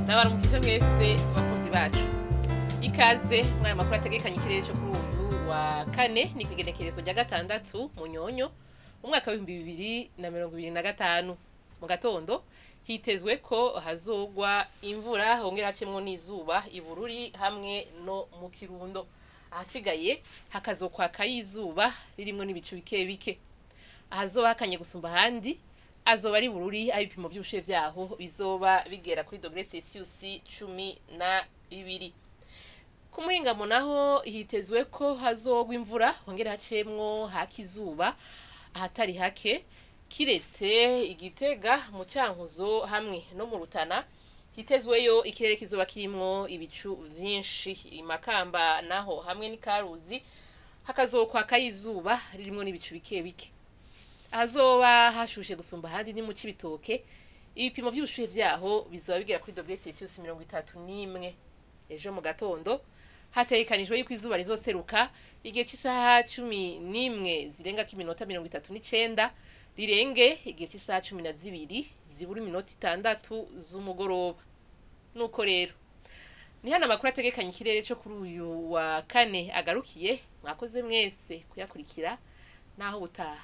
Nabaramukije mwese bakunzi bacu. Ikaze mwaya makuru ategekanye ikirere cyo kuri uyu wa kane ni kwigenekerezo rya gatandatu Munyonyo umwaka wa 2025. Mu gatondo hitezwe ko hazogwa imvura hongera hacemwo n'izuba ibururi hamwe no mu Kirundo. Ahasigaye hakazokwaka izuba ririmo n'ibicu bike bike. Ahazoba hakanye gusumba handi azoba ari bururi abipimo by'ubushe vyaho bizoba bigera kuri °C 12. Ku muhingamo naho hitezwe ko hazogwa imvura hongera hacemwo hakizuba ahatari hake kiretse Igitega mu Cankuzo hamwe no mu Rutana hitezweyo ikirere kizoba kirimwo ibicu vyinshi. Imakamba naho hamwe ni Karuzi hakazokwaka izuba ririmo n'ibicu bike bike. Azoba hashushe gusumba handi ni mu Cibitoke ibipimo by'ubushuhe vyaho bizoba bigera kuri °C 31. Ejo mu gatondo hategekanijwe yuko izuba rizoseruka igihe cy'isaha 11 zirenga kiminota 39 rirenge igihe cy'isaha 12 zibura iminota 6 z'umugoroba. Nuko rero ni hana makuru ategekanye ikirere cyo kuri uyu wa kane agarukiye. Mwakoze mwese kuyakurikira naho butaha.